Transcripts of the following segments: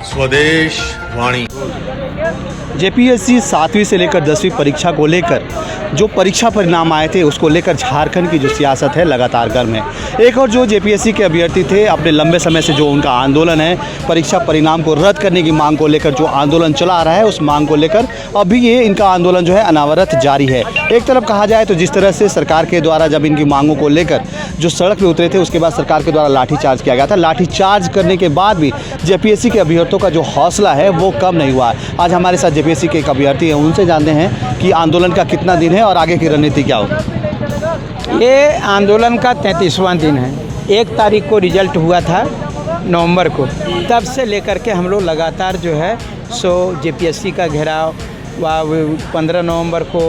स्वदेश वाणी। जेपीएससी 7वीं से लेकर 10वीं परीक्षा को लेकर जो परीक्षा परिणाम आए थे उसको लेकर झारखंड की जो सियासत है लगातार गर्म है। एक और जो जेपीएससी के अभ्यर्थी थे, अपने लंबे समय से जो उनका आंदोलन है परीक्षा परिणाम को रद्द करने की मांग को लेकर जो आंदोलन चला आ रहा है, उस मांग को लेकर अभी ये इनका आंदोलन जो है अनावरत जारी है। एक तरफ कहा जाए तो जिस तरह से सरकार के द्वारा जब इनकी मांगों को लेकर जो सड़क पर उतरे थे, उसके बाद सरकार के द्वारा लाठीचार्ज किया गया था। लाठीचार्ज करने के बाद भी जेपीएससी के अभ्यर्थियों का जो हौसला है वो कम नहीं हुआ। आज हमारे साथ जेपीएससी के एक अभ्यर्थी हैं, उनसे जानते हैं कि आंदोलन का कितना दिन है और आगे की रणनीति क्या होगी। ये आंदोलन का 33वां दिन है। 1 तारीख को रिजल्ट हुआ था नवंबर को, तब से लेकर के हम लोग लगातार जो है सो जेपीएससी का घेराव 15 नवंबर को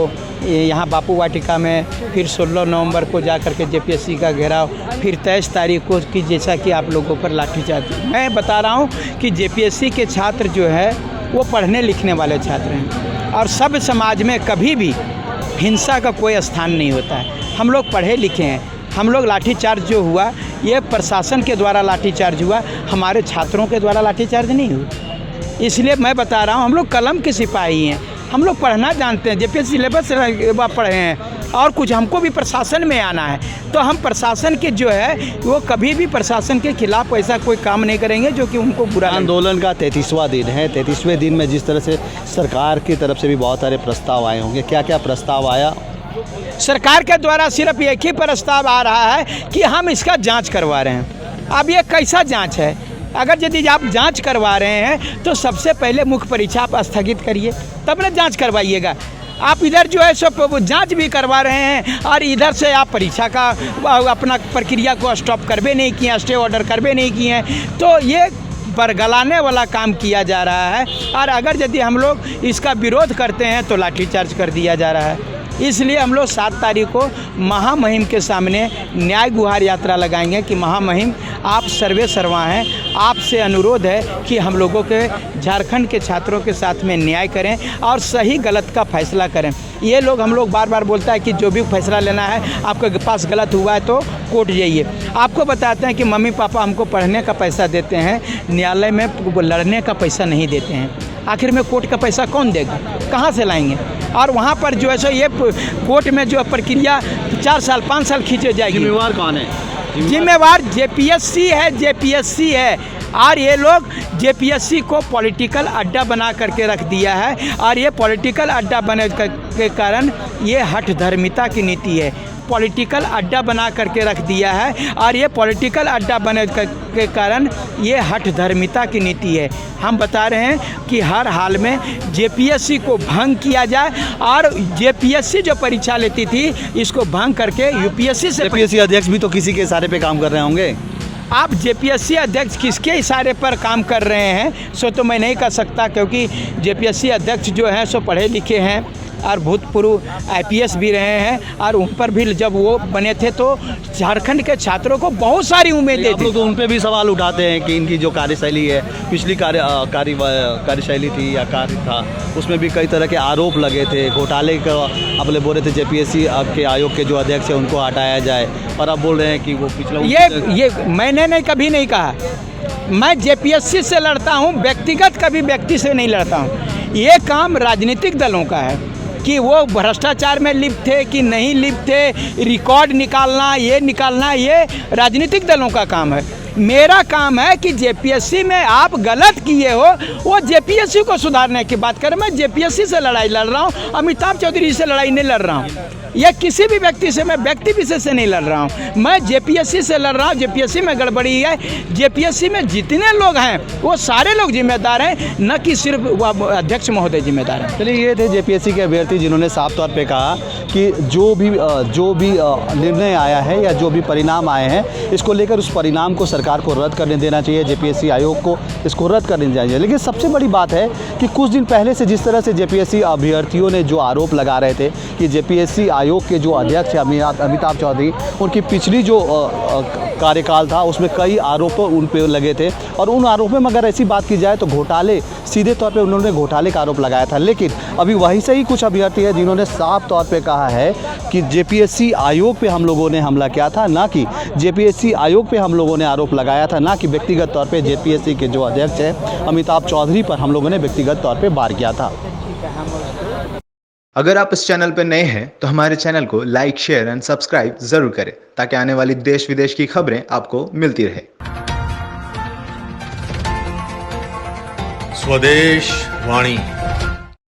यहाँ बापू वाटिका में, फिर 16 नवंबर को जा कर के जेपीएससी का घेराव, फिर 23 तारीख को कि जैसा कि आप लोगों पर लाठीचार्ज। मैं बता रहा हूँ कि जेपीएससी के छात्र जो है वो पढ़ने लिखने वाले छात्र हैं और सब समाज में कभी भी हिंसा का कोई स्थान नहीं होता है। हम लोग पढ़े लिखे हैं। हम लोग लाठीचार्ज जो हुआ ये प्रशासन के द्वारा लाठीचार्ज हुआ, हमारे छात्रों के द्वारा लाठीचार्ज नहीं हुआ। इसलिए मैं बता रहा हूँ हम लोग कलम के सिपाही हैं। हम लोग पढ़ना जानते हैं, जेपीएससी सिलेबस पढ़े हैं और कुछ हमको भी प्रशासन में आना है, तो हम प्रशासन के जो है वो कभी भी प्रशासन के खिलाफ ऐसा कोई काम नहीं करेंगे जो कि उनको बुरा। आंदोलन का 33वां दिन है। 33वें दिन में जिस तरह से सरकार की तरफ से भी बहुत सारे प्रस्ताव आए होंगे, क्या क्या प्रस्ताव आया? सरकार के द्वारा सिर्फ एक ही प्रस्ताव आ रहा है कि हम इसका जांच करवा रहे हैं। अब ये कैसा जांच है? अगर यदि आप जांच करवा रहे हैं तो सबसे पहले मुख्य परीक्षा आप स्थगित करिए, तब ना जांच करवाइएगा। आप इधर जो है सब जांच भी करवा रहे हैं और इधर से आप परीक्षा का अपना प्रक्रिया को स्टॉप करवे नहीं किए, स्टे ऑर्डर करवे नहीं किए हैं, तो ये बरगलाने वाला काम किया जा रहा है। और अगर यदि हम लोग इसका विरोध करते हैं तो लाठीचार्ज कर दिया जा रहा है। इसलिए हम लोग 7 तारीख को महामहिम के सामने न्याय गुहार यात्रा लगाएंगे कि महामहिम आप सर्वे सर्वा हैं, आपसे अनुरोध है कि हम लोगों के झारखंड के छात्रों के साथ में न्याय करें और सही गलत का फैसला करें। ये लोग हम लोग बार बार बोलता है कि जो भी फैसला लेना है आपके पास गलत हुआ है तो कोर्ट जाइए। आपको बताते हैं कि मम्मी पापा हमको पढ़ने का पैसा देते हैं, न्यायालय में लड़ने का पैसा नहीं देते हैं। आखिर में कोर्ट का पैसा कौन देगा, कहाँ से लाएंगे? और वहाँ पर जो है सो ये कोर्ट में जो प्रक्रिया 4 साल 5 साल खींचे जाएगी। जिम्मेवार कौन है? जिम्मेवार जेपीएससी है। जेपीएससी है और ये लोग जेपीएससी को पॉलिटिकल अड्डा बना करके रख दिया है और ये पॉलिटिकल अड्डा बने के कारण ये हठ धर्मिता की नीति है। पॉलिटिकल अड्डा बना करके रख दिया है और ये पॉलिटिकल अड्डा बने के कारण ये हठ धर्मिता की नीति है। हम बता रहे हैं कि हर हाल में जेपीएससी को भंग किया जाए और जेपीएससी जो परीक्षा लेती थी इसको भंग करके यूपीएससी से। जेपीएससी अध्यक्ष भी तो किसी के इशारे पे काम कर रहे होंगे। आप जेपीएससी अध्यक्ष किसके इशारे पर काम कर रहे हैं सो तो मैं नहीं कह सकता, क्योंकि जेपीएससी अध्यक्ष जो हैं सो पढ़े लिखे हैं और भूतपूर्व आईपीएस भी रहे हैं और उन पर भी जब वो बने थे तो झारखंड के छात्रों को बहुत सारी उम्मीदें थी। तो उन पे भी सवाल उठाते हैं कि इनकी जो कार्यशैली है, पिछली कार्यशैली थी या कार्य था, उसमें भी कई तरह के आरोप लगे थे। घोटाले का अपने बोल रहे थे जेपीएससी के आयोग के जो अध्यक्ष है उनको हटाया जाए, और अब बोल रहे हैं कि वो पिछला ये मैंने नहीं कभी नहीं कहा। मैं जेपीएससी से लड़ता हूँ, व्यक्तिगत कभी व्यक्ति से नहीं लड़ता हूँ। ये काम राजनीतिक दलों का है कि वो भ्रष्टाचार में लिप्त थे कि नहीं लिप्त थे, रिकॉर्ड निकालना ये राजनीतिक दलों का काम है। मेरा काम है कि जेपीएससी में आप गलत किए हो वो जेपीएससी को सुधारने की बात करें। मैं जेपीएससी से लड़ाई लड़ रहा हूँ, अमिताभ चौधरी से लड़ाई नहीं लड़ रहा हूँ, या किसी भी व्यक्ति से, मैं व्यक्ति विशेष से नहीं लड़ रहा हूँ। मैं जेपीएससी से लड़ रहा हूँ। जेपीएससी में गड़बड़ी है। जेपीएससी में जितने लोग हैं वो सारे लोग जिम्मेदार हैं, न कि सिर्फ अध्यक्ष महोदय जिम्मेदार हैं। चलिए, ये थे जेपीएससी के अभ्यर्थी जिन्होंने साफ तौर पे कहा कि जो भी निर्णय आया है या जो भी परिणाम आए हैं इसको लेकर उस परिणाम को सरकार को रद्द करने देना चाहिए, जेपीएससी आयोग को इसको रद्द करने देना चाहिए। लेकिन सबसे बड़ी बात है कि कुछ दिन पहले से जिस तरह से जेपीएससी अभ्यर्थियों ने जो आरोप लगा रहे थे कि जेपीएससी आयोग के जो अध्यक्ष हैं अमिताभ चौधरी, उनकी पिछली जो कार्यकाल था उसमें कई आरोप उन पे लगे थे और उन आरोपों में अगर ऐसी बात की जाए तो घोटाले, सीधे तौर पे उन्होंने घोटाले का आरोप लगाया था। लेकिन अभी वहीं से ही कुछ अभ्यर्थी हैं जिन्होंने साफ तौर पे कहा है कि जेपीएससी आयोग पे हम लोगों ने हमला किया था, ना कि जेपीएससी आयोग पे हम लोगों ने आरोप लगाया था, ना कि व्यक्तिगत तौर पे जेपीएससी के जो अध्यक्ष हैं अमिताभ चौधरी पर हम लोगों ने व्यक्तिगत तौर पे वार किया था। अगर आप इस चैनल पर नए हैं तो हमारे चैनल को लाइक, शेयर एंड सब्सक्राइब जरूर करें ताकि आने वाली देश विदेश की खबरें आपको मिलती रहे। स्वदेश वाणी।